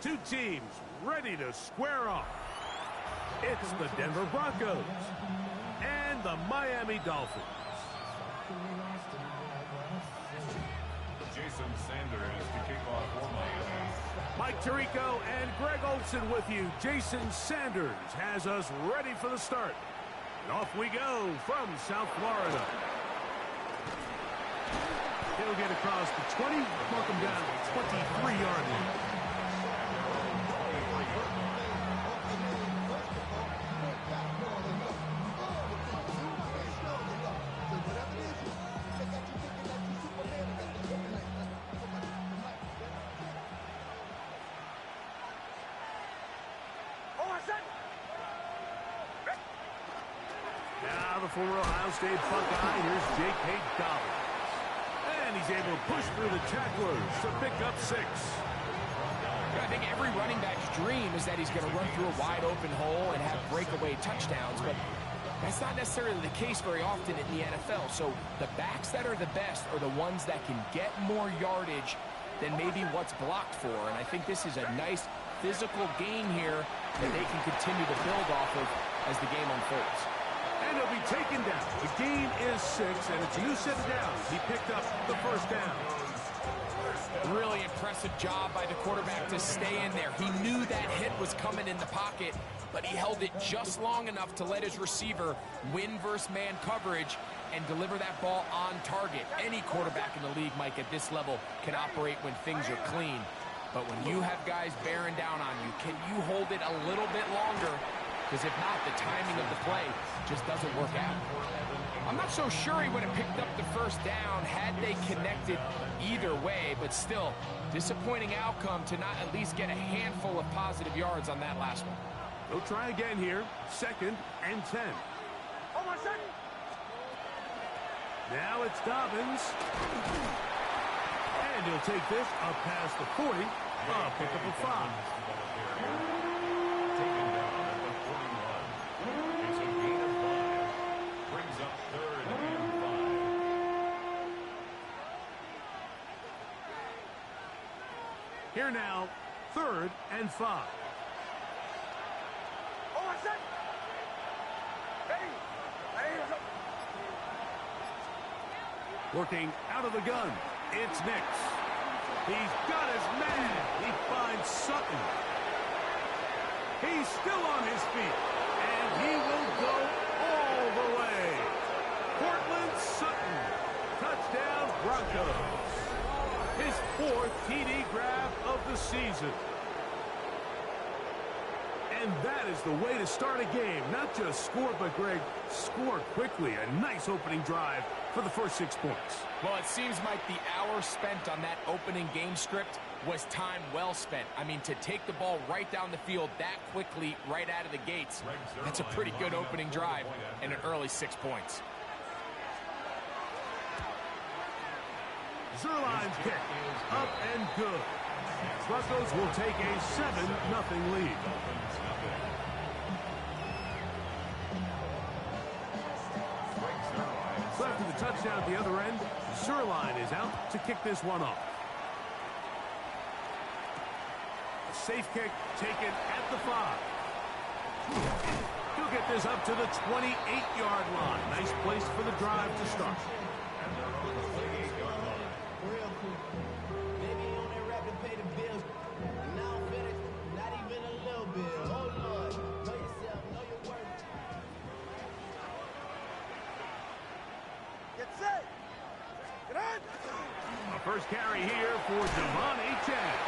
Two teams ready to square off. It's the Denver Broncos and the Miami Dolphins. Jason Sanders to kick off for Miami. Mike Tirico and Greg Olsen with you. Jason Sanders has us ready for the start. And off we go from South Florida. He'll get across the 20, mark him down at the 23-yard line. Now the former Ohio State Buckeye, here's J.K. Dobbins. And he's able to push through the tacklers to pick up 6. I think every running back's dream is that he's going to run through a wide open hole and have breakaway touchdowns, but that's not necessarily the case very often in the NFL. So the backs that are the best are the ones that can get more yardage than maybe what's blocked for. And I think this is a nice physical gain here that they can continue to build off of as the game unfolds. And he'll be taken down. The gain is 6, and it's a new set of downs. He picked up the first down. Really impressive job by the quarterback to stay in there. He knew that hit was coming in the pocket, but he held it just long enough to let his receiver win versus man coverage and deliver that ball on target. Any quarterback in the league, Mike, at this level can operate when things are clean. But when you have guys bearing down on you, can you hold it a little bit longer? Because if not, the timing of the play just doesn't work out. I'm not so sure he would have picked up the first down had they connected either way, but still, disappointing outcome to not at least get a handful of positive yards on that last one. They'll try again here, 2nd and 10. Now it's Dobbins. And he'll take this up past the 40, pick up a 5. Here now, 3rd and 5. Working out of the gun, it's Nix. He's got his man. He finds Sutton. He's still on his feet, and he will go all the way. Cortland Sutton, touchdown Broncos. His 4th TD grab of the season. And that is the way to start a game. Not just score, but, Greg, score quickly. A nice opening drive for the first 6 points. Well, it seems like the hour spent on that opening game script was time well spent. I mean, to take the ball right down the field that quickly, right out of the gates, that's a pretty good opening drive and an early 6 points. Zerline's kick, up and good. Broncos will take a 7-0 lead. So after the touchdown at the other end, Zerline is out to kick this one off. A safe kick taken at the 5. He'll get this up to the 28-yard line. Nice place for the drive to start. First carry here for Devon Achane.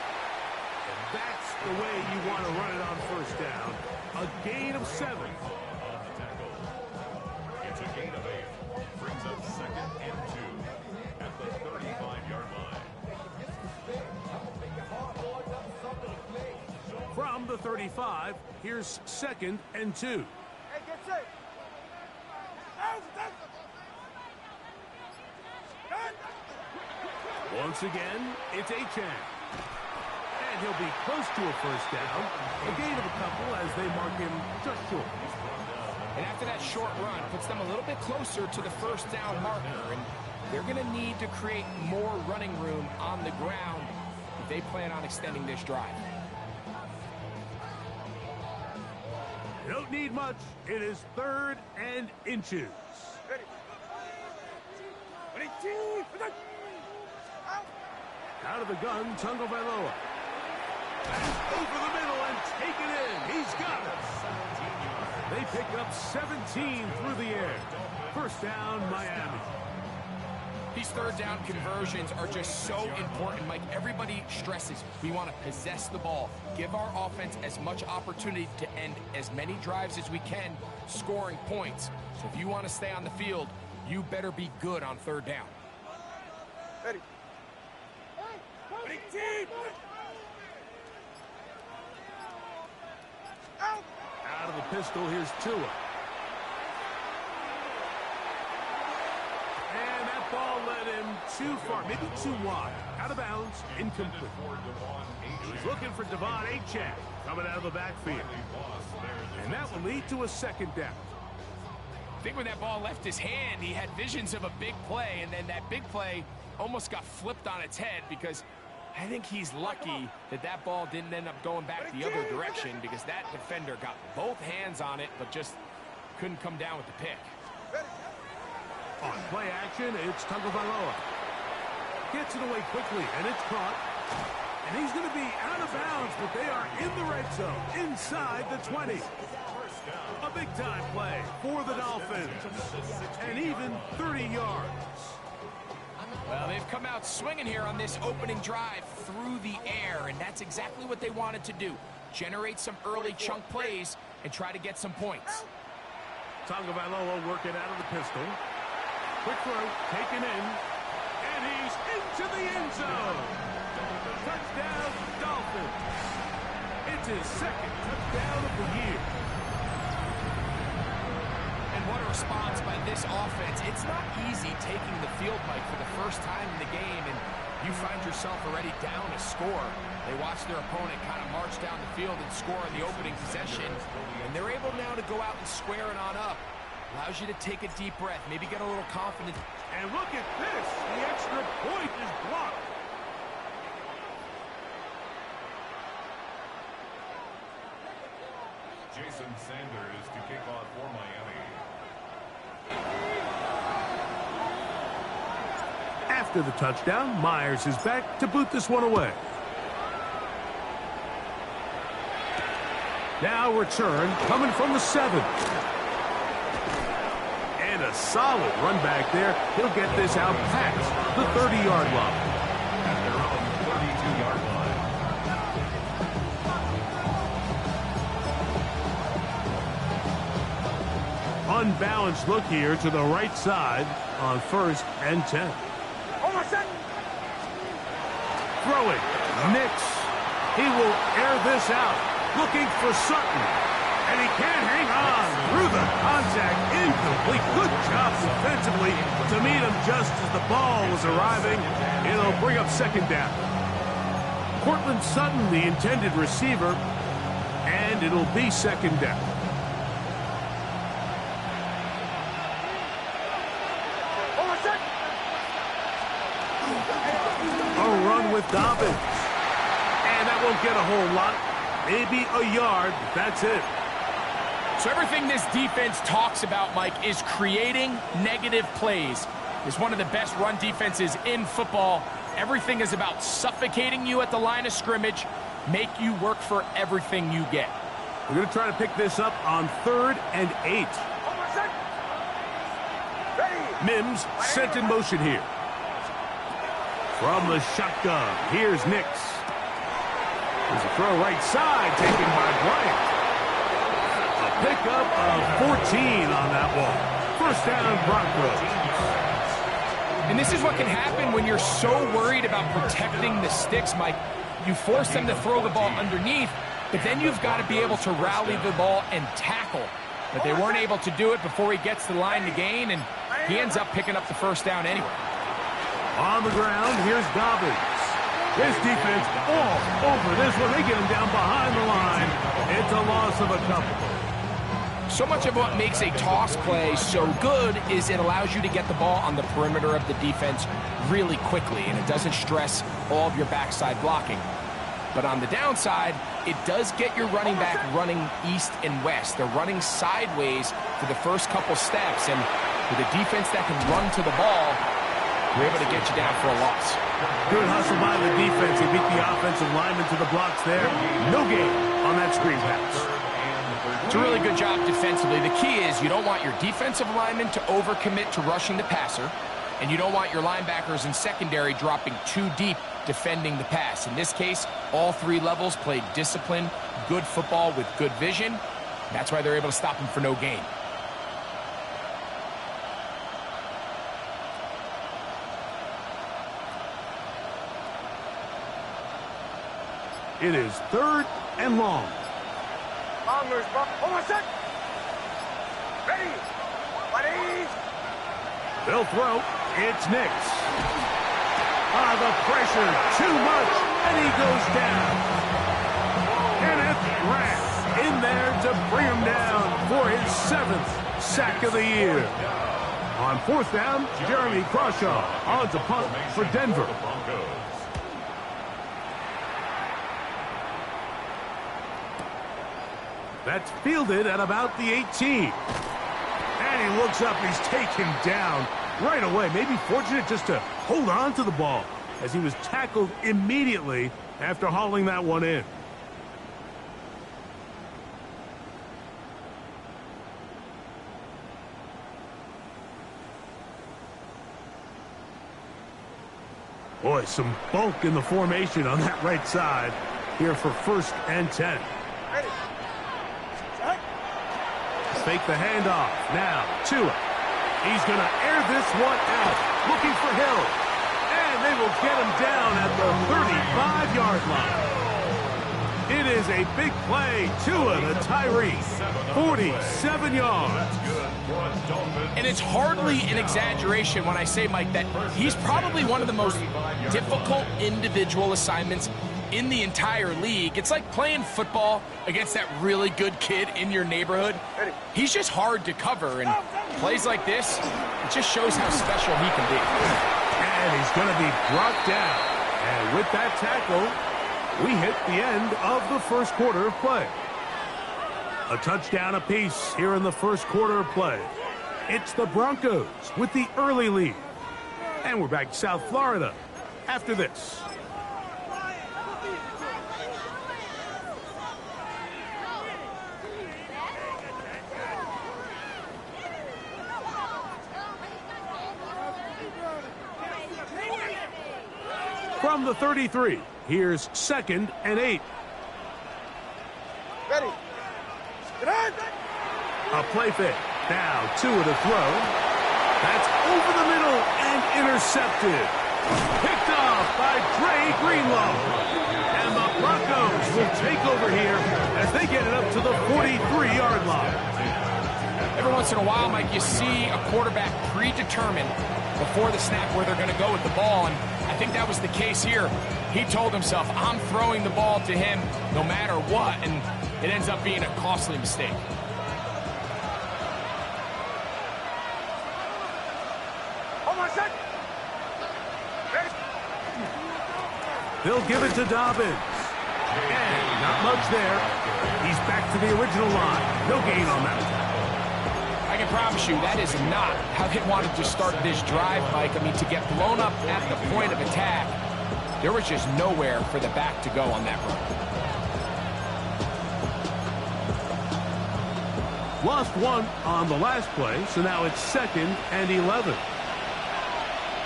And that's the way you want to run it on first down. A gain of 7. It's a gain of 8. Brings up 2nd and 2 at the 35-yard line. From the 35, here's 2nd and 2. Once again, it's Achane. And he'll be close to a first down. A gain of a couple as they mark him just short. And after that short run, puts them a little bit closer to the first down marker. And they're going to need to create more running room on the ground if they plan on extending this drive. You don't need much. It is 3rd and inches. Out of the gun, Tagovailoa. Over the middle and taken in. He's got it. They pick up 17 through the air. First down, Miami. These third down conversions are just so important, Mike. Everybody stresses we want to possess the ball, give our offense as much opportunity to end as many drives as we can, scoring points. So if you want to stay on the field, you better be good on third down. Ready. Out of the pistol, here's Tua. And that ball led him too far, maybe too wide. Out of bounds, incomplete. He was looking for Devon Achane coming out of the backfield. And that will lead to a second down. I think when that ball left his hand, he had visions of a big play, and then that big play almost got flipped on its head because I think he's lucky that that ball didn't end up going back the other direction because that defender got both hands on it but just couldn't come down with the pick. On play action, it's Tagovailoa. Gets it away quickly, and it's caught. And he's going to be out of bounds, but they are in the red zone, inside the 20. A big-time play for the Dolphins. And even 30 yards. Well, they've come out swinging here on this opening drive through the air, and that's exactly what they wanted to do. Generate some early chunk plays and try to get some points. Tagovailoa working out of the pistol. Quick throw, taken in, and he's into the end zone. Touchdown, Dolphins. It's his second touchdown of the year. And what a response by this offense. It's not easy taking the field, Mike, for the first time in the game, and you find yourself already down a score. They watch their opponent kind of march down the field and score on the opening possession, and they're able now to go out and square it on up. Allows you to take a deep breath, maybe get a little confidence. And look at this. The extra point is blocked. Jason Sanders to kick off for Miami. After the touchdown, Myers is back to boot this one away. Now return coming from the 7. And a solid run back there. He'll get this out past the 30-yard line. At their own 32-yard line. Unbalanced look here to the right side on 1st and 10. Throwing. Nix. He will air this out. Looking for Sutton. And he can't hang on through the contact. Incomplete. Good job defensively to meet him just as the ball was arriving. It'll bring up second down. Cortland Sutton, the intended receiver. And it'll be second down. A run with Dobbins. And that won't get a whole lot. Maybe a yard, but that's it. So everything this defense talks about, Mike, is creating negative plays. It's one of the best run defenses in football. Everything is about suffocating you at the line of scrimmage, make you work for everything you get. We're going to try to pick this up on 3rd and 8. Mims sent in motion here. From the shotgun, here's Nix. There's a throw right side taken by Bryant. A pickup of 14 on that ball. First down, Broncos. And this is what can happen when you're so worried about protecting the sticks, Mike. You force them to throw the ball underneath, but then you've got to be able to rally the ball and tackle. But they weren't able to do it before he gets the line to gain, and he ends up picking up the first down anyway. On the ground, here's Dobbins. His defense all over this one. They get him down behind the line. It's a loss of a couple. So much of what makes a toss play so good is it allows you to get the ball on the perimeter of the defense really quickly, and it doesn't stress all of your backside blocking. But on the downside, it does get your running back running east and west. They're running sideways for the first couple steps, and with a defense that can run to the ball, we're able to get you down for a loss. Good hustle by the defense. He beat the offensive lineman to the blocks there. No gain on that screen pass. It's a really good job defensively. The key is you don't want your defensive linemen to overcommit to rushing the passer, and you don't want your linebackers and secondary dropping too deep defending the pass. In this case, all three levels played disciplined, good football with good vision. That's why they're able to stop him for no gain. It is 3rd and long. Longers, hold on a sec. Ready. Buddies. They'll throw. It's Nix. The pressure, too much, and he goes down. Kenneth Grant in there to bring him down for his 7th sack of the year. On 4th down, Jeremy Crawshaw on to punt for Denver. That's fielded at about the 18. And he looks up, he's taken down right away. Maybe fortunate just to hold on to the ball as he was tackled immediately after hauling that one in. Boy, some bulk in the formation on that right side here for 1st and 10. Ready. Fake the handoff. Now, Tua. He's going to air this one out. Looking for Hill. And they will get him down at the 35-yard line. It is a big play. Tua to Tyree. 47 yards. And it's hardly an exaggeration when I say, Mike, that he's probably one of the most difficult individual assignments in the entire league. It's like playing football against that really good kid in your neighborhood. He's just hard to cover, and plays like this, it just shows how special he can be. And he's going to be brought down. And with that tackle, we hit the end of the 1st quarter of play. A touchdown apiece here in the 1st quarter of play. It's the Broncos with the early lead. And we're back to South Florida after this. From the 33, here's 2nd and 8. Ready. Get on. A play fake. Now, Tua to throw. That's over the middle and intercepted. Picked off by Dre Greenlaw. And the Broncos will take over here as they get it up to the 43-yard line. Every once in a while, Mike, you see a quarterback predetermined before the snap where they're going to go with the ball, and I think that was the case here. He told himself, I'm throwing the ball to him no matter what, and it ends up being a costly mistake. Hold on a sec. Ready. They'll give it to Dobbins. And not much there. He's back to the original line. No gain on that. I can promise you that is not how they wanted to start this drive, Mike. I mean, to get blown up at the point of attack, there was just nowhere for the back to go on that run. Lost one on the last play, so now it's 2nd and 11.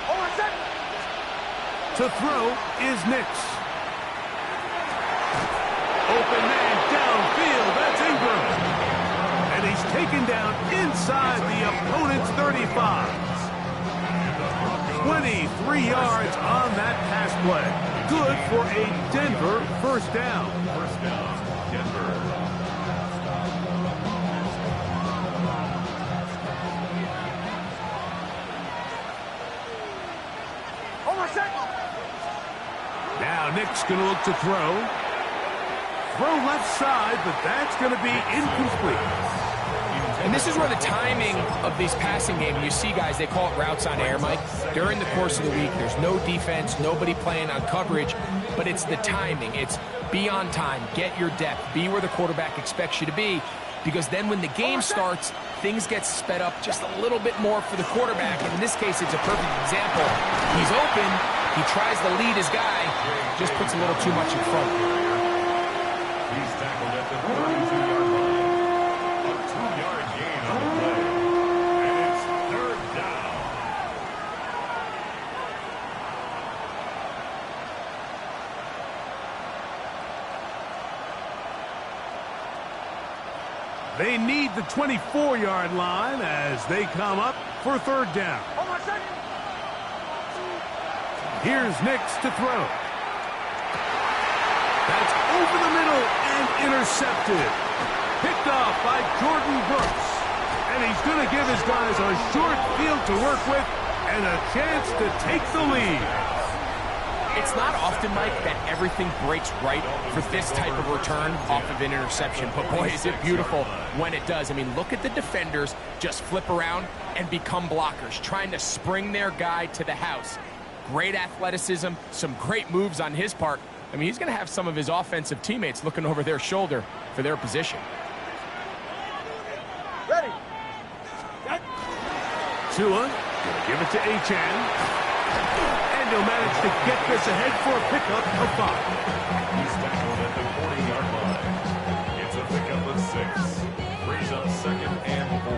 Hold on a sec. To throw is Nix. Open man downfield, that's Ingram. And he's taken down inside the opponent's 35. 23 yards on that pass play. Good for a Denver 1st down. First down, Denver. Hold on a sec. Now Nick's going to look to throw. Throw left side, but that's going to be incomplete. And this is where the timing of these passing games, you see guys, they call it routes on air, Mike. During the course of the week, there's no defense, nobody playing on coverage, but it's the timing. It's be on time, get your depth, be where the quarterback expects you to be, because then when the game starts, things get sped up just a little bit more for the quarterback. And in this case, it's a perfect example. He's open, he tries to lead his guy, just puts a little too much in front. He's tackled at the 32-yard line. A 2-yard gain on the play. And it's third down. They need the 24-yard line as they come up for third down. Here's Nix to throw. That's over the middle and intercepted. Picked off by Jordan Brooks. And he's going to give his guys a short field to work with and a chance to take the lead. It's not often, Mike, that everything breaks right for this type of return off of an interception. But boy, is it beautiful when it does. I mean, look at the defenders just flip around and become blockers, trying to spring their guy to the house. Great athleticism, some great moves on his part. I mean, he's going to have some of his offensive teammates looking over their shoulder for their position. Ready. Tua, gonna give it to Achane. And he'll manage to get this ahead for a pickup of 5. He's tackled at the 40-yard line. It's a pickup of 6. Brings up second and 4.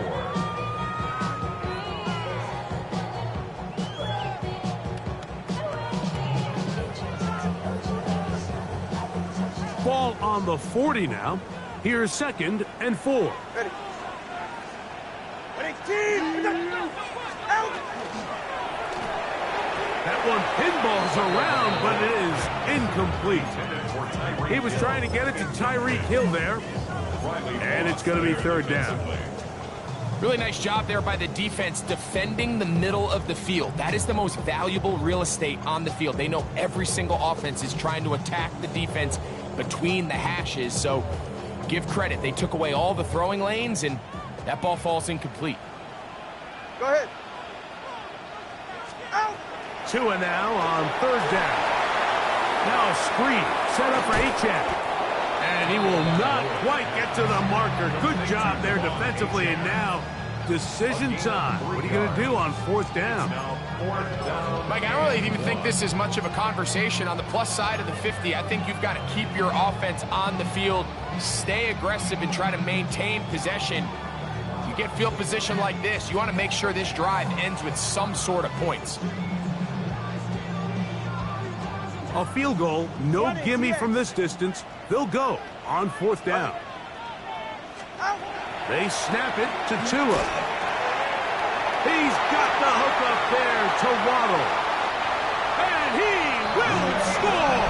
Ball on the 40 now. Here's second and 4. Ready. Ready, team. Out. That one pinballs around, but it is incomplete. He was trying to get it to Tyreek Hill there. And it's going to be third down. Really nice job there by the defense defending the middle of the field. That is the most valuable real estate on the field. They know every single offense is trying to attack the defense between the hashes. So give credit. They took away all the throwing lanes, and that ball falls incomplete. Go ahead. Out. Tua now on third down. Now a screen set up for Achane. And he will not quite get to the marker. Good job there defensively. And now decision time. What are you going to do on fourth down? Mike, I don't really even think this is much of a conversation. On the plus side of the 50, I think you've got to keep your offense on the field, stay aggressive, and try to maintain possession. You get field position like this, you want to make sure this drive ends with some sort of points. A field goal, no gimme from this distance. They'll go on fourth down. They snap it to Tua. He's got the hook up there to Waddle. And he will score!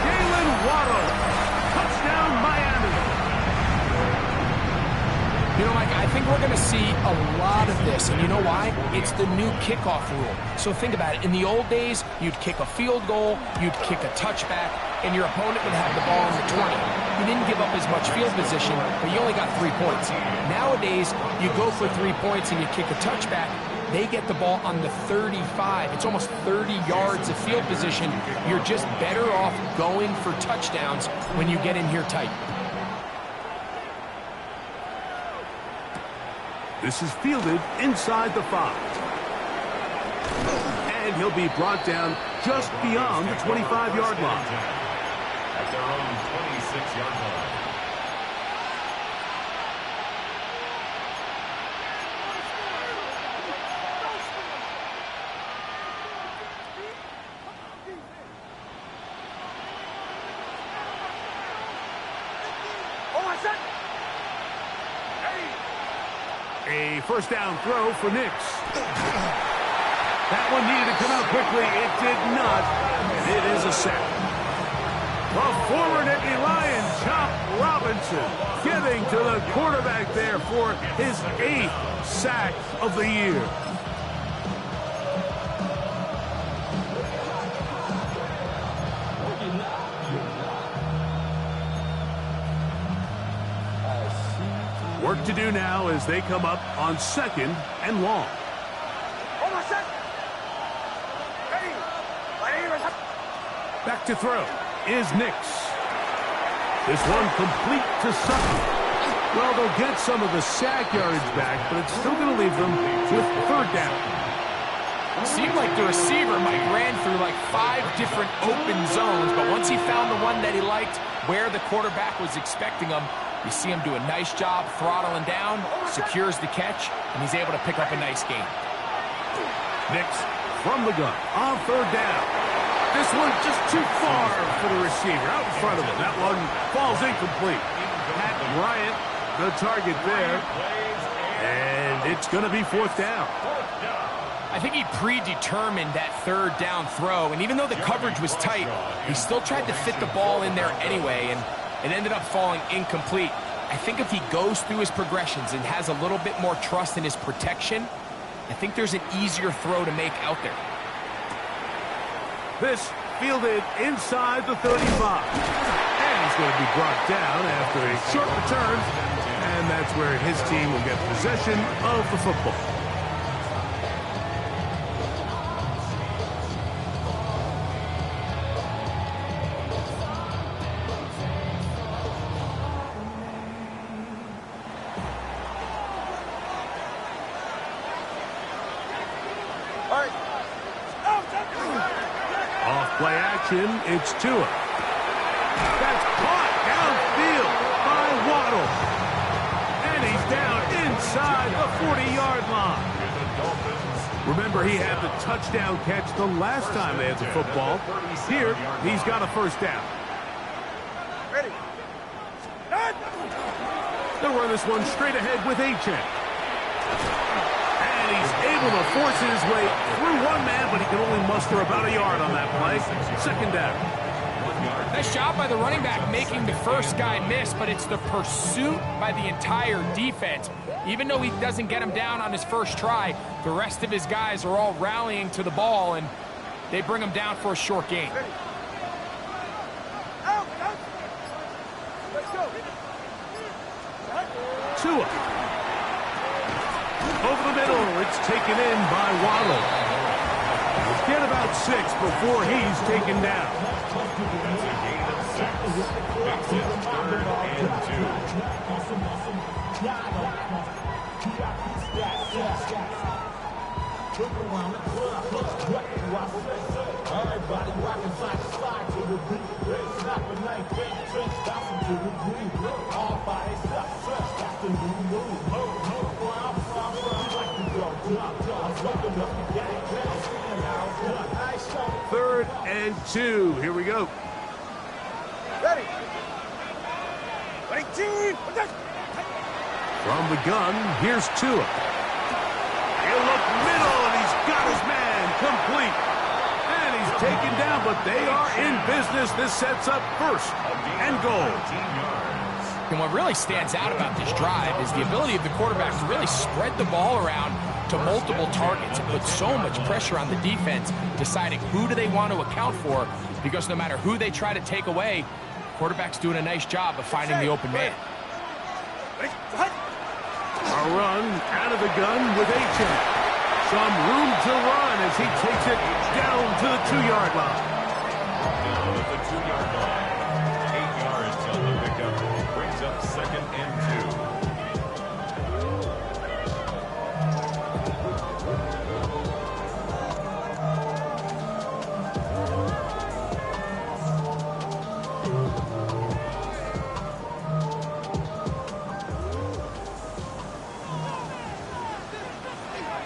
Jalen Waddle. Touchdown, Miami. You know, Mike, I think we're going to see a lot of this. And you know why? It's the new kickoff rule. So think about it. In the old days, you'd kick a field goal, you'd kick a touchback, and your opponent would have the ball on the 20. You didn't give up as much field position, but you only got 3 points. Nowadays, you go for 3 points and you kick a touchback, they get the ball on the 35. It's almost 30 yards of field position. You're just better off going for touchdowns when you get in here tight. This is fielded inside the 5. And he'll be brought down just beyond the 25-yard line. At their own 26-yard line. A first down throw for Nix. That one needed to come out quickly. It did not. And it is a sack. The former Nittany Lion, Chop Robinson, getting to the quarterback there for his 8th sack of the year. Work to do now as they come up on 2nd and long. Back to throw is Nix. This one complete to Sutton. Well, they'll get some of the sack yardage back, but it's still going to leave them with 3rd down. Seemed like the receiver might ran through like 5 different open zones, but once he found the one that he liked where the quarterback was expecting him, you see him do a nice job throttling down, secures the catch, and he's able to pick up a nice gain. Nix from the gun on 3rd down. This one just too far for the receiver out in front of him. That one falls incomplete. Pat Bryant, the target there. And it's going to be 4th down. I think he predetermined that 3rd down throw, and even though the coverage was tight, he still tried to fit the ball in there anyway, and it ended up falling incomplete. I think if he goes through his progressions and has a little bit more trust in his protection, I think there's an easier throw to make out there. This fielded inside the 35. And he's going to be brought down after a short return. And that's where his team will get possession of the football. Play action, it's Tua. That's caught downfield by Waddle. And he's down inside the 40-yard line. Remember, he had the touchdown catch the last time they had the football. Here, he's got a 1st down. Ready. They'll run this one straight ahead with Achane. He's able to force his way through one man, but he can only muster about a yard on that play. 2nd down. Nice job by the running back making the first guy miss, but it's the pursuit by the entire defense. Even though he doesn't get him down on his first try, the rest of his guys are all rallying to the ball, and they bring him down for a short gain. Tua. Over the middle, it's taken in by Waddle. Get about 6 before he's taken down. That's a gain of 6. Makes it 3rd and 3rd and 2. Here we go. Ready. Ready, team. From the gun, here's Tua. He'll look middle, and he's got his man complete. And he's taken down, but they are in business. This sets up 1st and goal. And what really stands out about this drive is the ability of the quarterback to really spread the ball around to multiple targets and put so much pressure on the defense, deciding who do they want to account for, because no matter who they try to take away, quarterback's doing a nice job of finding the open man. A run out of the gun with Achane. Some room to run as he takes it down to the 2-yard line. Down at the 2-yard line. 8 yards on the pickup. Brings up 2nd and 2.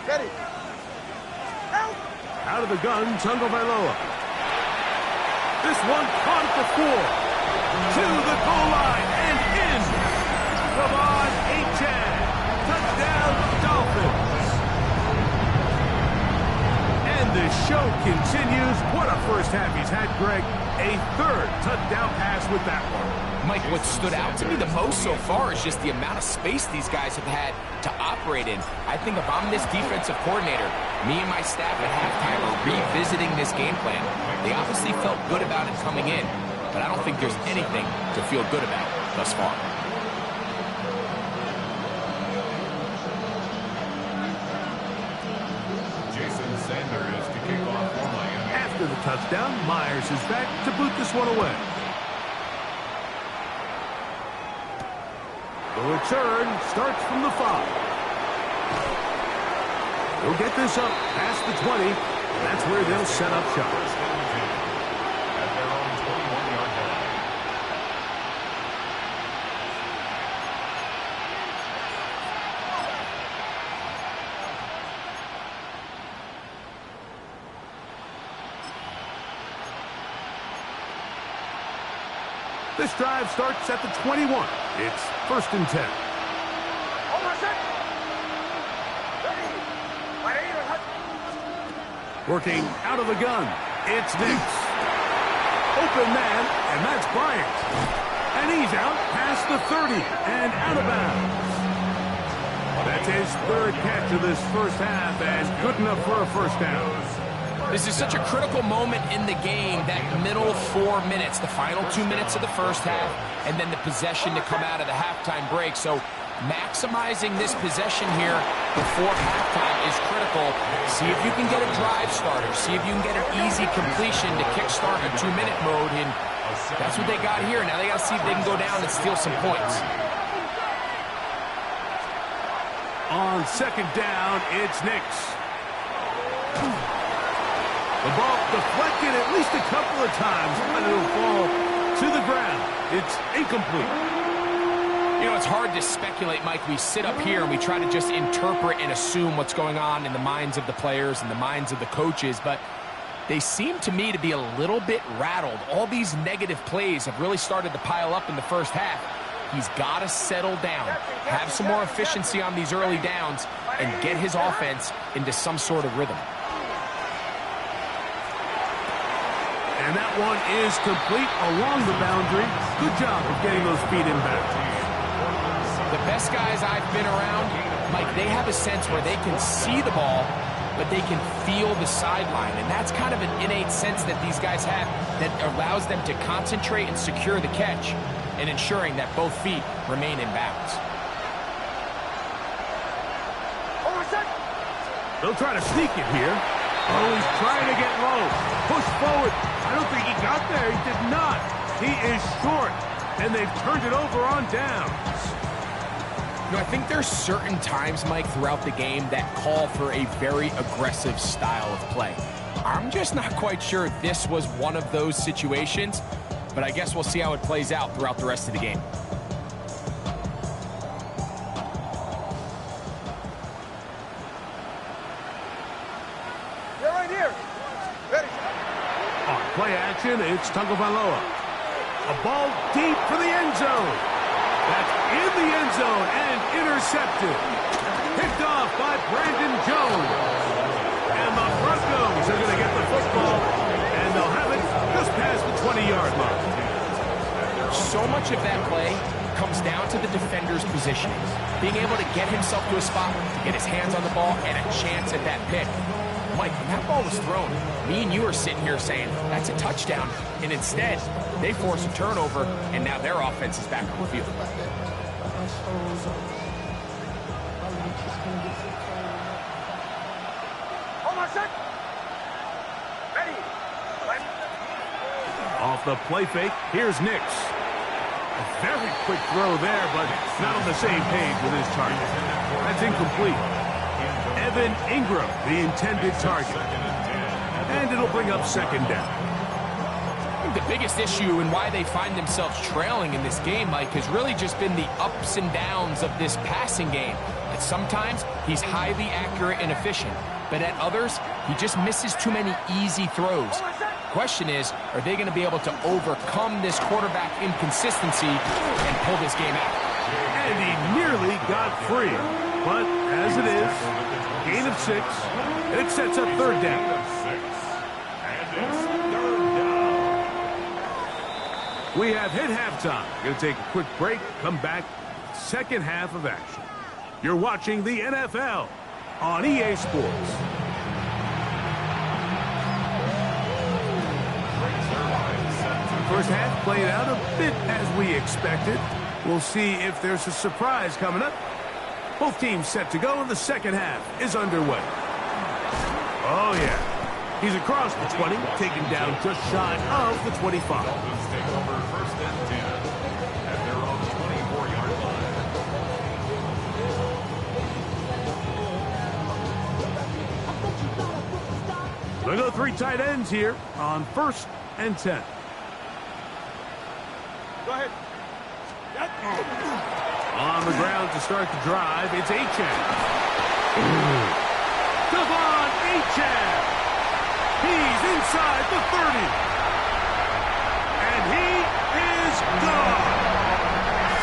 Ready. Out of the gun, Tagovailoa. This one caught at the 4. To the goal line and in. Come on, Achane. Touchdown, Dolphins. And the show continues. What a first half he's had, Greg. A 3rd touchdown pass with that one. Mike, what stood out to me the most so far is just the amount of space these guys have had to operate in. I think if I'm this defensive coordinator, me and my staff at halftime are revisiting this game plan. They obviously felt good about it coming in, but I don't think there's anything to feel good about thus far. touchdown. Myers is back to boot this one away. The return starts from the 5. They'll get this up past the 20. And that's where they'll set up shop. At their own 21-yard line. This drive starts at the 21. It's 1st and 10. Working out of the gun, it's Nix. Open man, and that's Bryant. And he's out past the 30 and out of bounds. That's his 3rd catch of this first half, and good enough for a first down. This is such a critical moment in the game, that middle 4 minutes, the final 2 minutes of the first half, and then the possession to come out of the halftime break. So maximizing this possession here before halftime is critical. See if you can get a drive starter. See if you can get an easy completion to kickstart a 2-minute mode, and that's what they got here. Now they got to see if they can go down and steal some points. On 2nd down, it's Nix. The ball deflected at least a couple of times, but it'll fall to the ground. It's incomplete. You know, it's hard to speculate, Mike. We sit up here and we try to just interpret and assume what's going on in the minds of the players and the minds of the coaches, but they seem to me to be a little bit rattled. All these negative plays have really started to pile up in the first half. He's got to settle down, have some more efficiency on these early downs, and get his offense into some sort of rhythm. And that one is complete along the boundary. Good job of getting those feet in bounds. The best guys I've been around, Mike, they have a sense where they can see the ball, but they can feel the sideline. And that's kind of an innate sense that these guys have that allows them to concentrate and secure the catch and ensuring that both feet remain in bounds. They'll try to sneak it here. Oh, he's trying to get low. Push forward. I don't think he got there. He did not. He is short. And they've turned it over on downs. You know, I think there's certain times, Mike, throughout the game that call for a very aggressive style of play. I'm just not quite sure this was one of those situations, but I guess we'll see how it plays out throughout the rest of the game. They're right here. Ready. On play action, it's Tagovailoa. A ball deep for the end zone. That's in the end zone and intercepted. Picked off by Brandon Jones. And the Broncos are going to get the football, and they'll have it just past the 20-yard line. So much of that play comes down to the defender's positioning. Being able to get himself to a spot, to get his hands on the ball, and a chance at that pick. Mike, when that ball was thrown, me and you are sitting here saying, that's a touchdown. And instead, they force a turnover, and now their offense is back on the field. Hold on a sec. Ready. Off the play fake, here's Nix. A very quick throw there, but not on the same page with his target. That's incomplete. Evan Ingram, the intended target. And it'll bring up 2nd down. I think the biggest issue and why they find themselves trailing in this game, Mike, has really just been the ups and downs of this passing game. That sometimes he's highly accurate and efficient, but at others, he just misses too many easy throws. Question is, are they going to be able to overcome this quarterback inconsistency and pull this game out? And he nearly got free. But as it is, gain of 6, and it sets up 3rd down. We have hit halftime. Going to take a quick break, come back, 2nd half of action. You're watching the NFL on EA Sports. First half played out a bit as we expected. We'll see if there's a surprise coming up. Both teams set to go, and the 2nd half is underway. Oh, yeah. He's across the 20, taken down just shy of the 25. Dolphins take over first and 10 at their own 24-yard line. They go 3 tight ends here on first and 10. Go ahead. On the ground to start the drive, it's Achane. Devon Achane. He's inside the 30. And he is gone.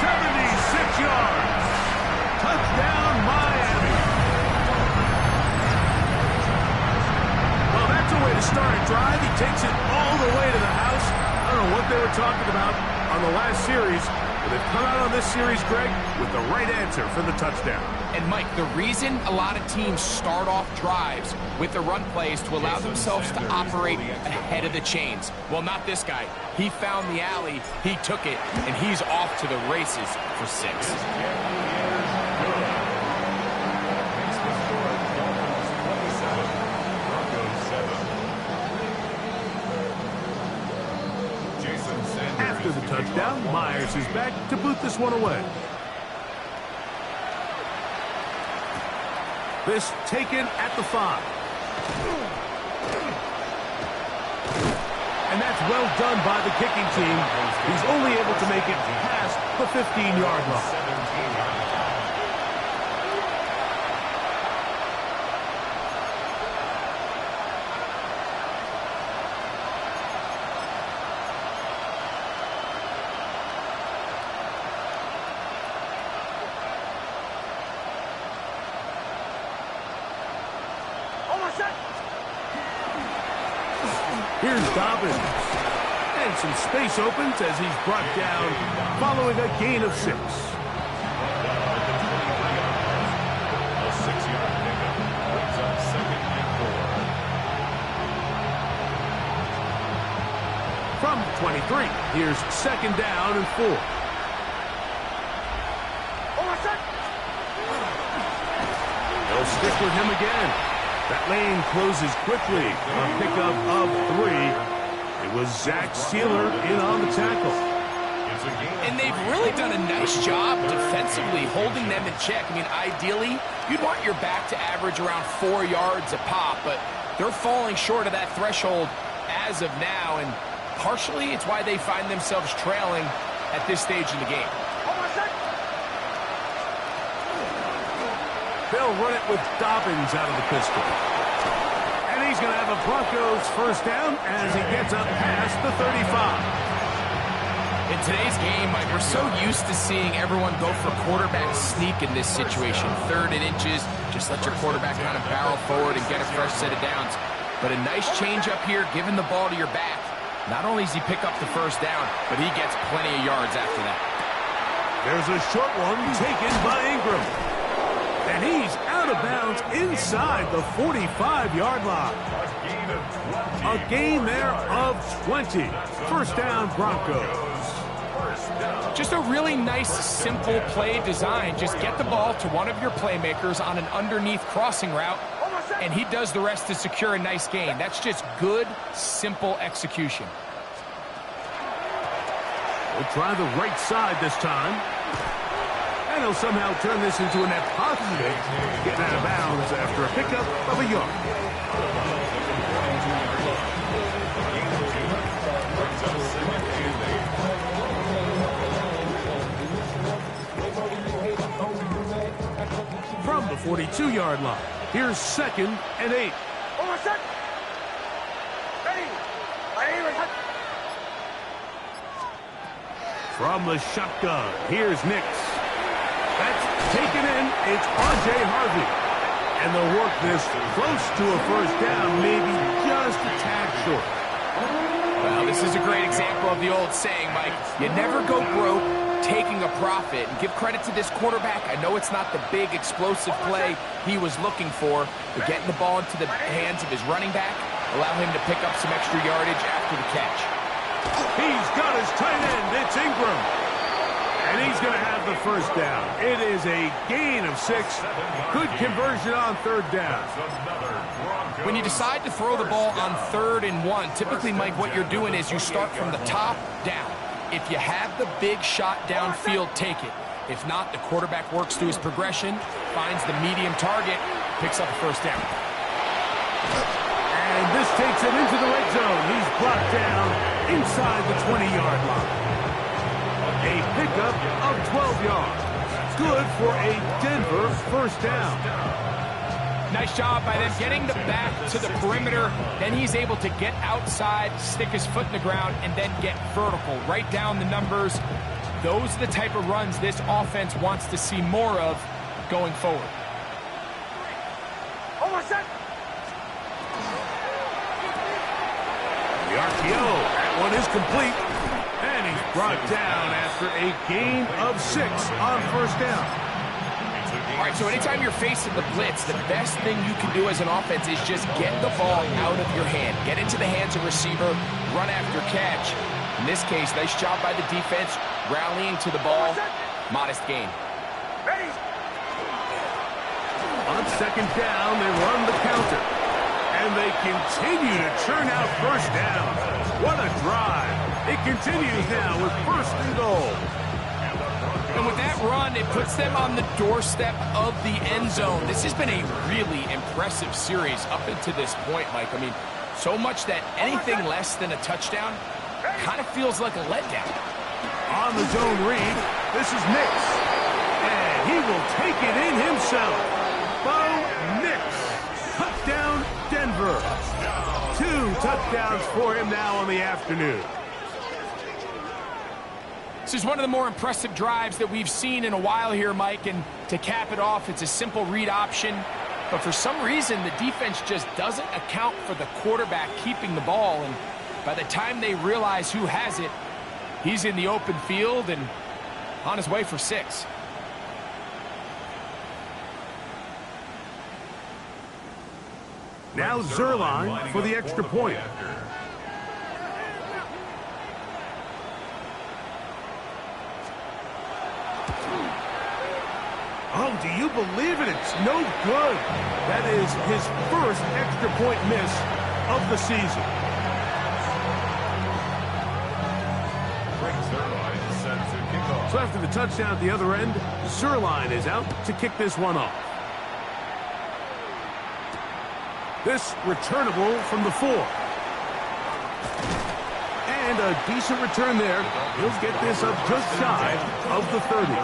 76 yards. Touchdown, Miami. Well, that's a way to start a drive. He takes it all the way to the house. I don't know what they were talking about on the last series, but they've come out on this series, Greg, with the right answer for the touchdown. And, Mike, the reason a lot of teams start off drives with the run play is to allow themselves to operate ahead of the chains. Well, not this guy. He found the alley, he took it, and he's off to the races for 6. After the touchdown, Myers is back to boot this one away. This taken at the 5. And that's well done by the kicking team. He's only able to make it past the 15-yard line. Here's Dobbins. And some space opens as he's brought down following a gain of 6. A 6-yard pickup brings up 2nd and 4. From the 23, here's 2nd down and 4. They'll stick with him again. That lane closes quickly. A pickup of 3. It was Zach Sealer in on the tackle. And they've really done a nice job defensively holding them in check. I mean, ideally, you'd want your back to average around 4 yards a pop, but they're falling short of that threshold as of now, and partially it's why they find themselves trailing at this stage in the game. They'll run it with Dobbins out of the pistol. And he's going to have a Broncos first down as he gets up past the 35. In today's game, Mike, we're so used to seeing everyone go for quarterback sneak in this situation. 3rd and inches, just let your quarterback kind of barrel forward and get a fresh set of downs. But a nice change up here, giving the ball to your back. Not only does he pick up the first down, but he gets plenty of yards after that. There's a short one taken by Ingram. And he's out of bounds inside the 45-yard line. A gain there of 20. First down, Broncos. Just a really nice, simple play design. Just get the ball to one of your playmakers on an underneath crossing route, and he does the rest to secure a nice gain. That's just good, simple execution. We'll try the right side this time. And he'll somehow turn this into a net positive, getting out of bounds after a pickup of a yard. From the 42-yard line, here's 2nd and 8. From the shotgun, here's Nix. That's taken in. It's R.J. Harvey. And they'll work this close to a first down, maybe just a tad short. Well, this is a great example of the old saying, Mike. You never go broke taking a profit. And give credit to this quarterback. I know it's not the big explosive play he was looking for, but getting the ball into the hands of his running back, allow him to pick up some extra yardage after the catch. He's got his tight end. It's Ingram. And he's going to have the first down. It is a gain of 6. Good conversion on third down. When you decide to throw the ball on 3rd and 1, typically, Mike, what you're doing is you start from the top down. If you have the big shot downfield, take it. If not, the quarterback works through his progression, finds the medium target, picks up a first down. And this takes him into the red zone. He's brought down inside the 20-yard line. A pickup of 12 yards. Good for a Denver first down. Nice job by them getting the back to the perimeter. Then he's able to get outside, stick his foot in the ground, and then get vertical. Right down the numbers. Those are the type of runs this offense wants to see more of going forward. Almost set. The RPO, that one is complete. And he's brought down after a gain of 6 on first down. All right, so anytime you're facing the blitz, the best thing you can do as an offense is just get the ball out of your hand. Get into the hands of receiver, run after catch. In this case, nice job by the defense, rallying to the ball. Modest gain. Ready. On second down, they run the counter. And they continue to churn out first down. What a drive. It continues now with 1st and goal. And with that run, it puts them on the doorstep of the end zone. This has been a really impressive series up until this point, Mike. I mean, so much that anything less than a touchdown kind of feels like a letdown. On the zone read, this is Nix. And he will take it in himself. Bo Nix. Touchdown, Denver. 2 touchdowns for him now on the afternoon. This is one of the more impressive drives that we've seen in a while here, Mike, and to cap it off, it's a simple read option. But for some reason, the defense just doesn't account for the quarterback keeping the ball, and by the time they realize who has it, he's in the open field and on his way for 6. Now Zerline for the extra point. Oh, do you believe it? It's no good. That is his first extra point miss of the season. So after the touchdown at the other end, Zerline is out to kick this one off. This returnable from the 4. And a decent return there. He'll get this up just shy of the 30.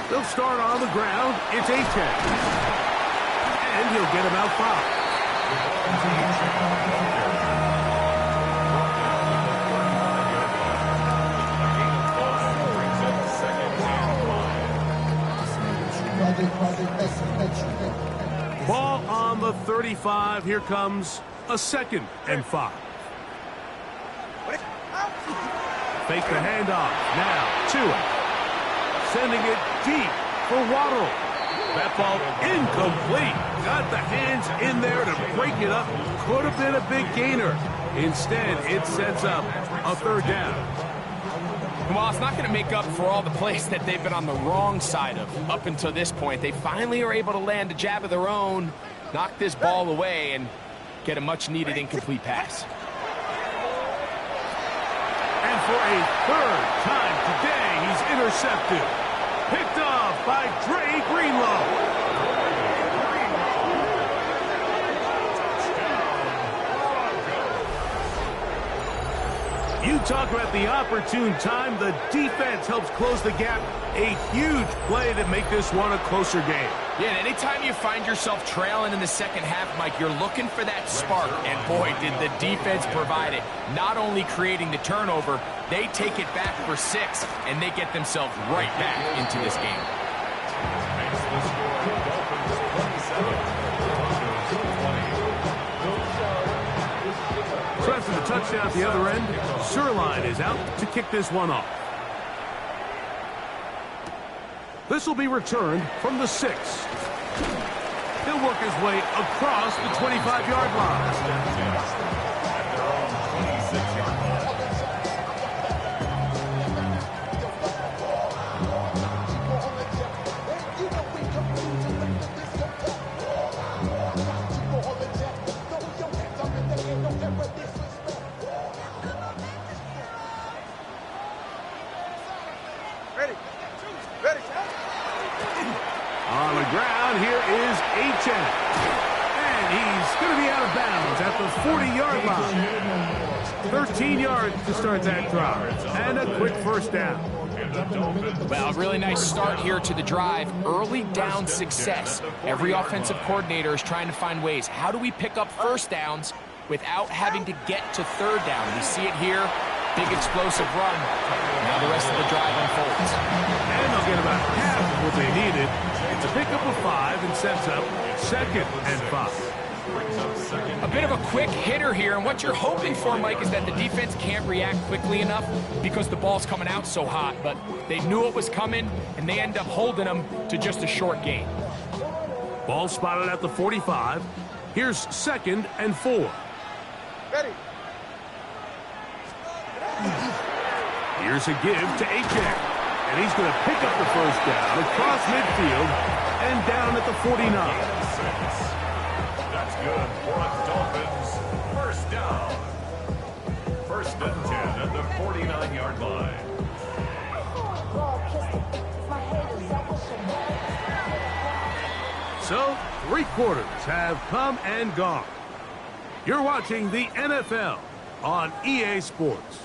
They'll start on the ground. It's A-Check. And he'll get him out 5. Ball on the 35. Here comes a 2nd and 5. Fake the handoff. Now to it. Sending it deep for Waddle. That ball incomplete. Got the hands in there to break it up. Could have been a big gainer. Instead, it sets up a 3rd down. Well, it's not going to make up for all the plays that they've been on the wrong side of up until this point. They finally are able to land a jab of their own, knock this ball away, and get a much-needed incomplete pass. And for a 3rd time today, he's intercepted. Picked off by Dre Greenlow. talk about the opportune time, the defense helps close the gap. A huge play to make this one a closer game. Yeah, and anytime you find yourself trailing in the second half, Mike, you're looking for that spark. And boy, did the defense provide it. Not only creating the turnover, they take it back for 6, and they get themselves right back into this game. Makes the score Dolphins 27, Broncos 20. So after the touchdown at the other end, Sirline is out to kick this one off. This will be returned from the 6. He'll work his way across the 25-yard line. At their own 26-yard line. On the ground, here is H.N. And he's going to be out of bounds at the 40-yard line. 13 yards to start that drive. And a quick first down. Well, a really nice start here to the drive. Early down success. Every offensive coordinator is trying to find ways. How do we pick up first downs without having to get to third down? We see it here. Big explosive run. Now the rest of the drive unfolds. And they'll get about half of what they needed. It's a pickup of 5 and sets up 2nd and 5. A bit of a quick hitter here, and what you're hoping for, Mike, is that the defense can't react quickly enough because the ball's coming out so hot. But they knew it was coming, and they end up holding them to just a short gain. Ball spotted at the 45. Here's 2nd and 4. Ready. Here's a give to H.N. And he's going to pick up the first down across midfield and down at the 49. That's good for the Dolphins. First down. 1st and 10 at the 49-yard line. So, 3 quarters have come and gone. You're watching the NFL on EA Sports.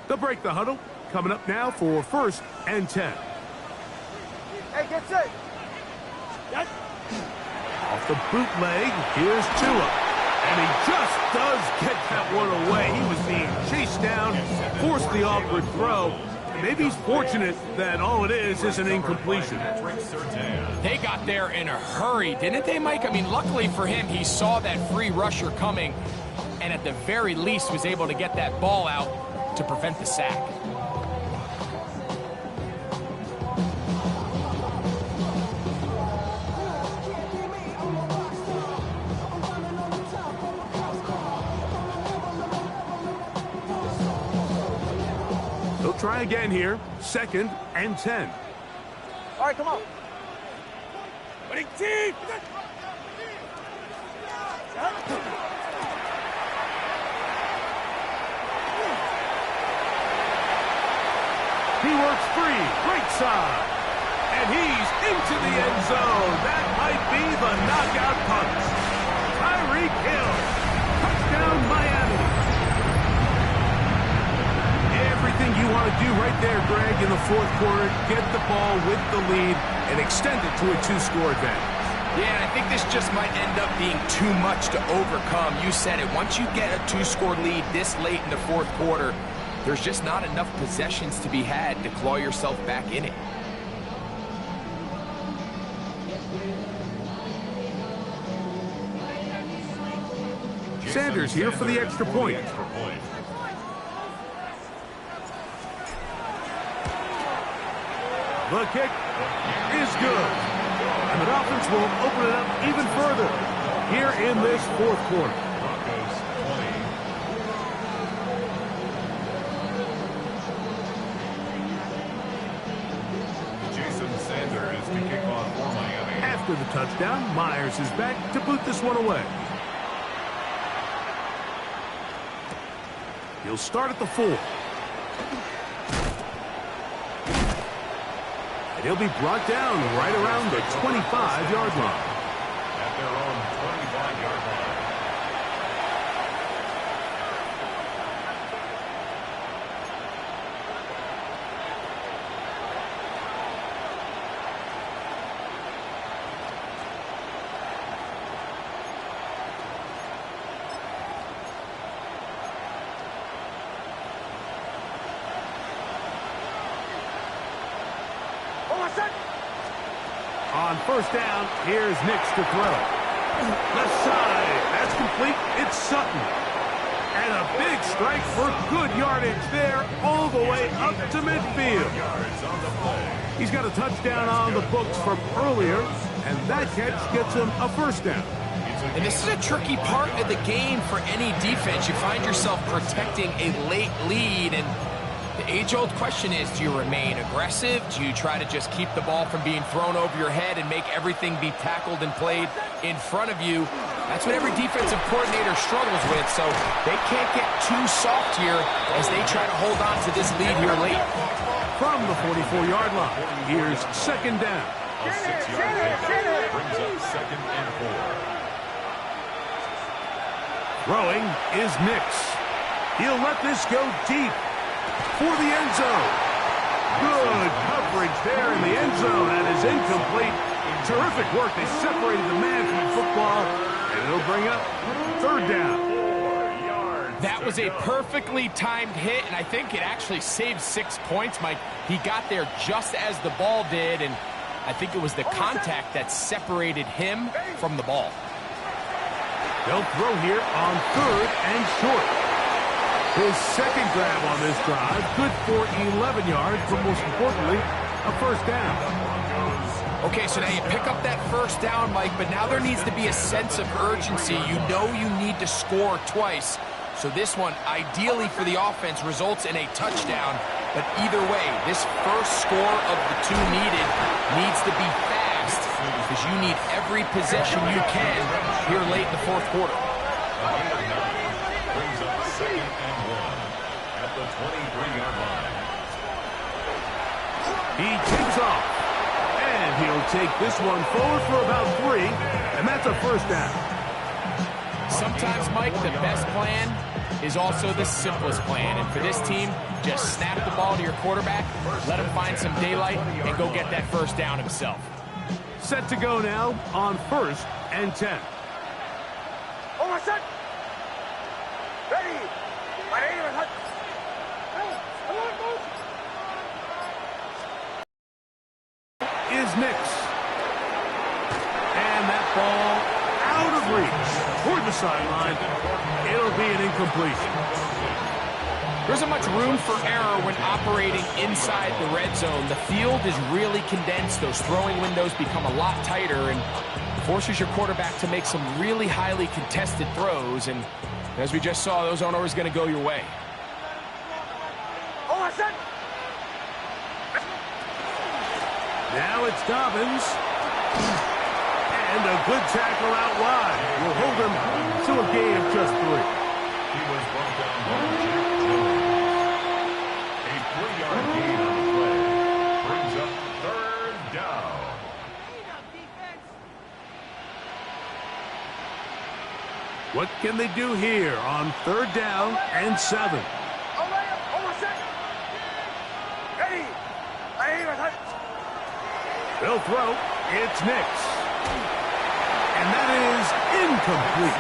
They'll break the huddle. Coming up now for 1st and 10. Hey, get set. Off the bootleg, here's Tua. And he just does get that one away. He was being chased down, forced the awkward throw. And maybe he's fortunate that all it is an incompletion. They got there in a hurry, didn't they, Mike? I mean, luckily for him, he saw that free rusher coming and at the very least was able to get that ball out to prevent the sack. They'll try again here. 2nd and 10. All right, come on. Winning team! He works free, right side, and he's into the end zone. That might be the knockout punch. Tyreek Hill, touchdown Miami. Everything you want to do right there, Greg, in the 4th quarter, get the ball with the lead and extend it to a 2-score advantage. Yeah, and I think this just might end up being too much to overcome. You said it. Once you get a 2-score lead this late in the 4th quarter, there's just not enough possessions to be had to claw yourself back in it. Sanders here for the extra point. The kick is good. And the Dolphins will open it up even further here in this 4th quarter. Broncos 20. Jason Sanders to kick off for Miami. After the touchdown, Myers is back to boot this one away. He'll start at the 4. He'll be brought down right around the 25-yard line. At their own 25-yard line. On first down, here's Nix to throw. Left side, that's complete. It's Sutton. And a big strike for good yardage there all the way up to midfield. He's got a touchdown on the books from earlier, and that catch gets him a first down. And this is a tricky part of the game for any defense. You find yourself protecting a late lead, and the age-old question is, do you remain aggressive? Do you try to just keep the ball from being thrown over your head and make everything be tackled and played in front of you? That's what every defensive coordinator struggles with, so they can't get too soft here as they try to hold on to this lead here late. From the 44-yard line, here's second down. A 6-yard pickup brings up 2nd and 4. Throwing is Nix. He'll let this go deep for the end zone. Good coverage there in the end zone. That is incomplete. Terrific work. They separated the man from the football, and it'll bring up third down. 4 yards. That was a perfectly timed hit, and I think it actually saved 6 points, Mike. He got there just as the ball did, and I think it was the contact that separated him from the ball. They'll throw here on third and short. His second grab on this drive, good for 11 yards, but most importantly, a first down. Okay, so now you pick up that first down, Mike, but now there needs to be a sense of urgency. You know you need to score twice. So this one, ideally for the offense, results in a touchdown. But either way, this first score of the two needs to be fast because you need every possession you can here late in the fourth quarter. Brings up 2nd and 1 at the 23-yard line. He takes off, and he'll take this one forward for about 3, and that's a first down. Sometimes, Mike, the best plan is also the simplest plan. And for this team, just snap the ball to your quarterback, let him find some daylight, and go get that first down himself. Set to go now on first and 10. Over set. Ready. My name is Hut. Is Nix. And that ball out of reach toward the sideline. It'll be an incompletion. There isn't much room for error when operating inside the red zone. The field is really condensed. Those throwing windows become a lot tighter and forces your quarterback to make some really highly contested throws. And as we just saw, those aren't always going to go your way. Over set. Now it's Dobbins. And a good tackle out wide will hold him to a gain of just 3. He was brought down by Jack Jones. A 3-yard gain on the play brings up 3rd down. What can they do here on 3rd down and 7? Over set. Ready. My name is Hut. They'll throw. It's Nix. And that is incomplete.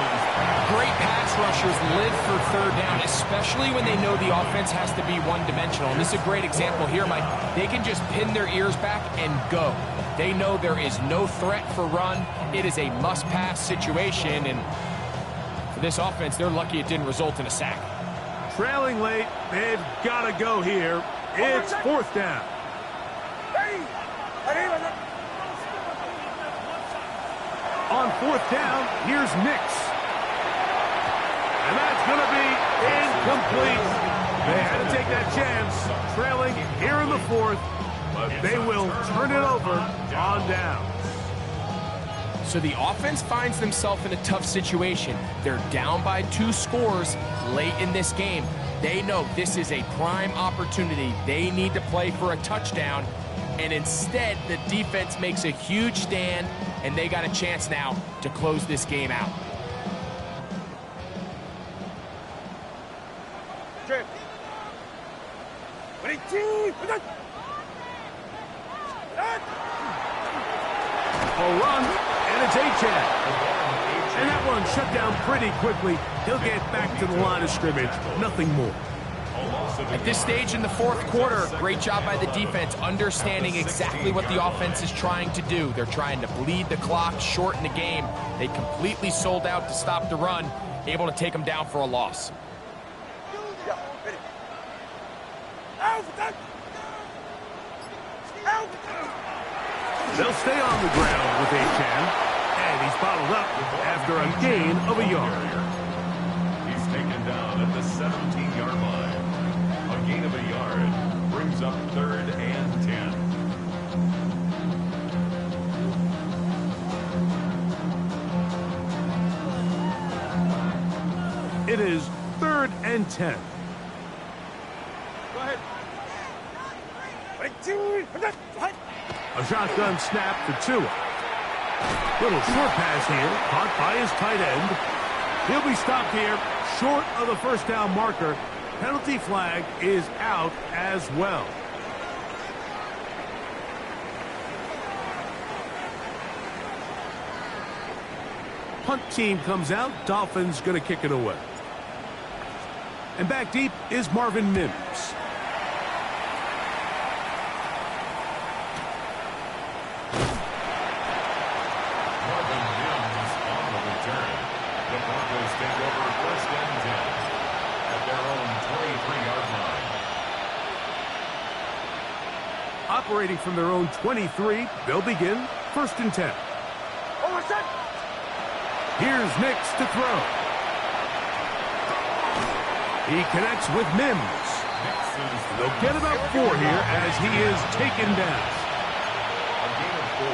Great pass rushers live for 3rd down, especially when they know the offense has to be one-dimensional. And this is a great example here, Mike. They can just pin their ears back and go. They know there is no threat for run. It is a must-pass situation, and for this offense, they're lucky it didn't result in a sack. Trailing late, they've got to go here. It's 4th down. Ready. My name is Hut. On 4th down, here's Nix. And that's going to be incomplete. They had to take that chance, trailing here in the 4th, but they will turn it over on down. So the offense finds themselves in a tough situation. They're down by 2 scores late in this game. They know this is a prime opportunity. They need to play for a touchdown. and instead the defense makes a huge stand, and they got a chance now to close this game out. A run, and it's Achane. And that one shut down pretty quickly. He'll get back to the line of scrimmage. Nothing more. At this stage in the fourth quarter, great job by the defense, understanding exactly what the offense is trying to do. They're trying to bleed the clock, shorten the game. They completely sold out to stop the run, able to take them down for a loss. They'll stay on the ground with Achane, and he's bottled up after a gain of a yard. He's taken down at the 17-yard line. A gain of a yard brings up 3rd and 10. It is 3rd and 10. Go ahead. A shotgun snap for Tua. Little short pass here, caught by his tight end. He'll be stopped here, short of the first down marker. Penalty flag is out as well. Punt team comes out. Dolphins going to kick it away. And back deep is Marvin Mims. The Broncos take over 1st and 10 at their own 23-yard line. Operating from their own 23, they'll begin 1st and 10. Here's Nix to throw. He connects with Mims. They'll get about 4 here as he is taken down. A gain of 4.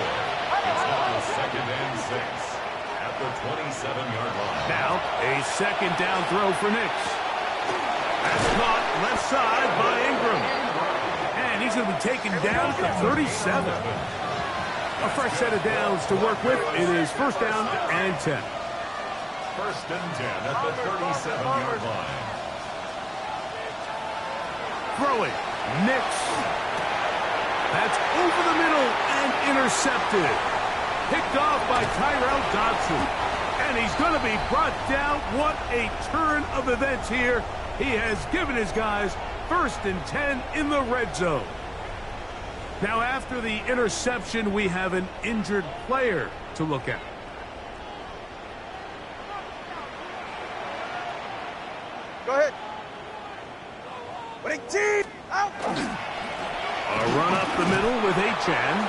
It's now 2nd and 6. At the 27-yard line. Now, a second down throw for Nix. That's caught left side by Ingram. And he's going to be taken down at the 37. A fresh set of downs to work with. It is 1st down and 10. 1st and 10 at the 37-yard line. Throwing. Nix. That's over the middle and intercepted. Picked off by Tyrell Dodson. And he's going to be brought down. What a turn of events here. He has given his guys 1st and 10 in the red zone. Now, after the interception, we have an injured player to look at. Go ahead. Out. A run up the middle with Achane.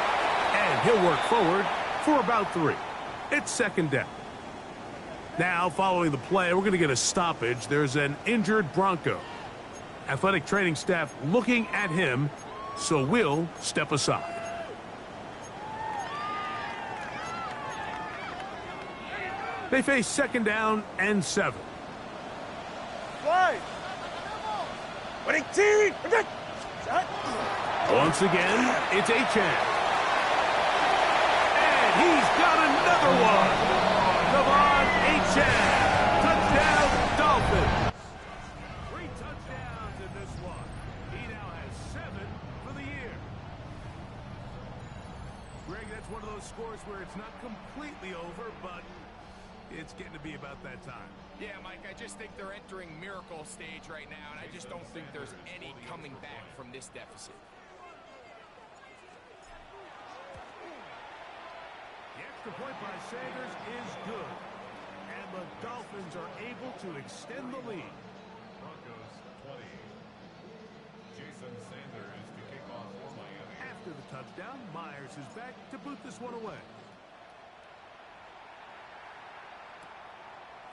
And he'll work forward for about 3. It's 2nd down. Now, following the play, we're going to get a stoppage. There's an injured Bronco. Athletic training staff looking at him, so we'll step aside. They face 2nd down and 7. Slide. Once again, it's Achane. He's got another one. Come on, Achane. Touchdown, Dolphins. 3 touchdowns in this one. He now has 7 for the year. Greg, that's one of those scores where it's not completely over, but it's getting to be about that time. Yeah, Mike, I just think they're entering miracle stage right now, and I just don't think there's any coming back from this deficit. The extra point by Sanders is good. And the Dolphins are able to extend the lead. Broncos 20. Jason Sanders to kick off for Miami. After the touchdown, Myers is back to boot this one away.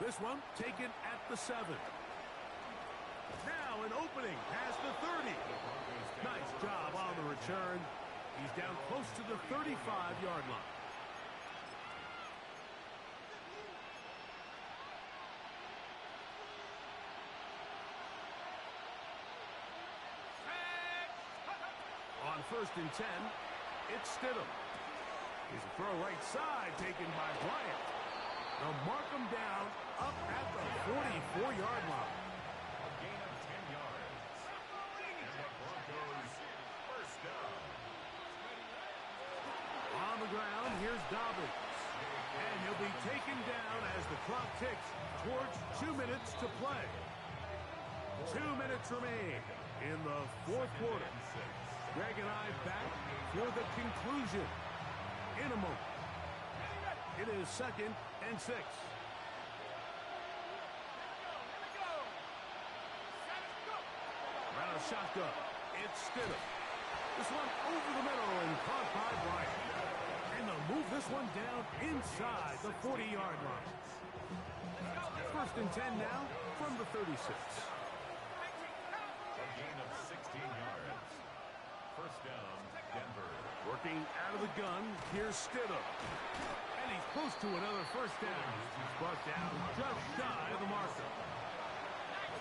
This one taken at the 7. Now an opening past the 30. Nice job on the return. He's down close to the 35-yard line. On 1st and 10, It's Stidham. Here's a throw right side taken by Bryant. They'll mark him down up at the 44-yard line. A gain of 10 yards. And the Broncos first down. On the ground, here's Dobbins. And he'll be taken down as the clock ticks towards 2 minutes to play. 2 minutes remain in the fourth quarter. Greg and I back for the conclusion in a moment. It is 2nd and 6. Around a shotgun. It's Stidham. This one over the middle and caught by Bryant. And they'll move this one down inside the 40-yard line. 1st and 10 now from the 36. A gain of 16 yards. First down, Denver. Working out of the gun, here's Stidham. And he's close to another first down. He's brought down just shy of the marker.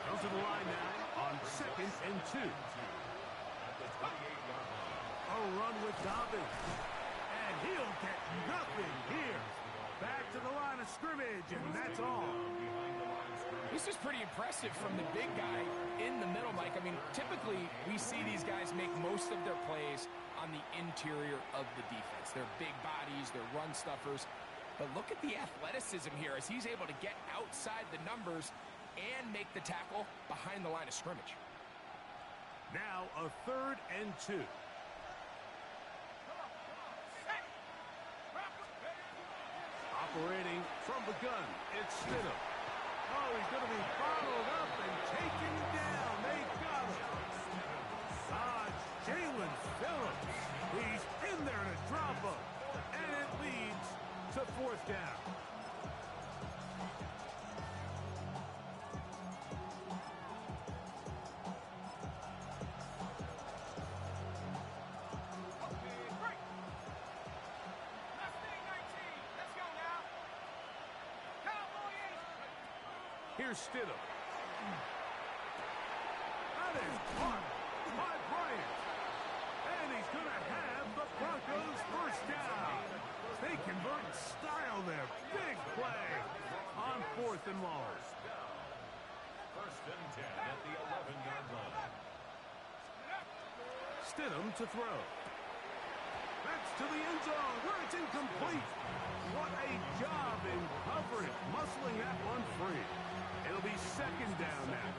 Comes to the line now on 2nd and 2. At the 28-yard line. A run with Dobbins. And he'll get nothing here. Back to the line of scrimmage, and that's all. Behind the line of scrimmage. This is pretty impressive from the big guy in the middle, Mike. I mean, typically we see these guys make most of their plays on the interior of the defense. They're big bodies, they're run stuffers. But look at the athleticism here as he's able to get outside the numbers and make the tackle behind the line of scrimmage. Now a 3rd and 2. Operating from the gun, it's Stidham. Oh, he's going to be followed up and taken down. They got him. Jalen Phillips. He's in there to drop him. And it leads to 4th down. Here's Stidham. That is caught by Bryant. And he's going to have the Broncos first down. They convert in style there. Big play on 4th and long. First and 10 at the 11-yard line. Stidham to throw. That's to the end zone where it's incomplete. What a job in covering, muscling that one free. It'll be 2nd down now.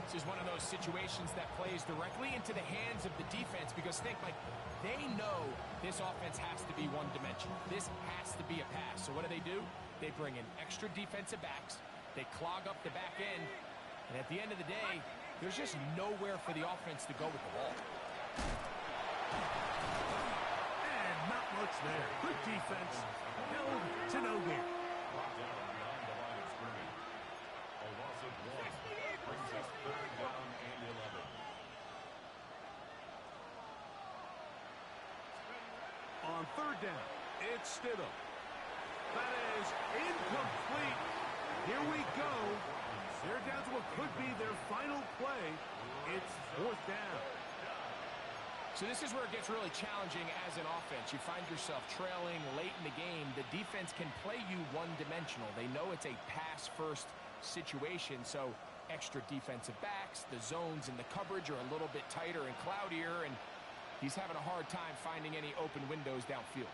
This is one of those situations that plays directly into the hands of the defense because think, like, they know this offense has to be one-dimensional. This has to be a pass. So what do? They bring in extra defensive backs. They clog up the back end. And at the end of the day, there's just nowhere for the offense to go with the ball. And not much there. Good defense. Held to no gain. Brought down behind the line of scrimmage. A loss of 1 brings us 3rd down and 11. On 3rd down, it's Stidham. That is incomplete. Here we go. They're down to what could be their final play. It's 4th down. So this is where it gets really challenging as an offense. You find yourself trailing late in the game. The defense can play you one-dimensional. They know it's a pass-first situation, so extra defensive backs, the zones and the coverage are a little bit tighter and cloudier, and he's having a hard time finding any open windows downfield.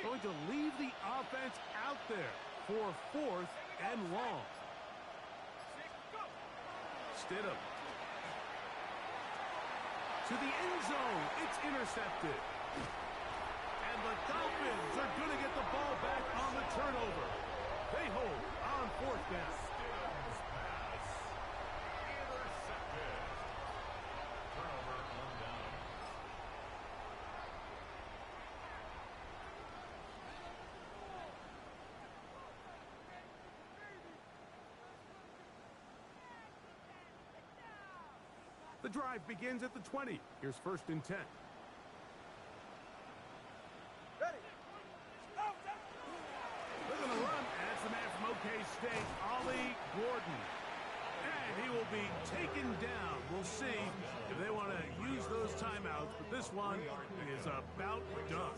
Going to leave the offense out there for 4th and long. Stidham. To the end zone. It's intercepted. And the Dolphins are going to get the ball back on the turnover. They hold on 4th down. Stidham's pass. Intercepted. Turnover on down. The drive begins at the 20. Here's 1st and 10. Ready. They're going to run. And that's the man from OK State, Ollie Gordon. And he will be taken down. We'll see if they want to use those timeouts, but this one is about done.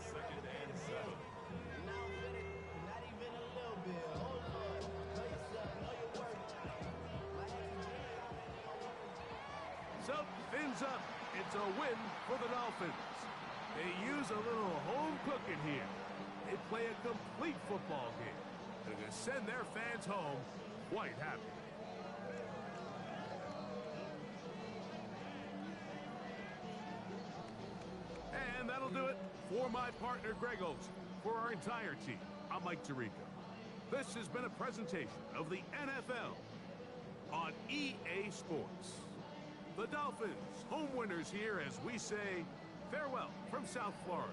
So, fins up. It's a win for the Dolphins. They use a little home cooking here. They play a complete football game. They're going to send their fans home quite happy. And that'll do it for my partner, Greg Olson. For our entire team, I'm Mike Tirico. This has been a presentation of the NFL on EA Sports. The Dolphins, home winners here as we say farewell from South Florida.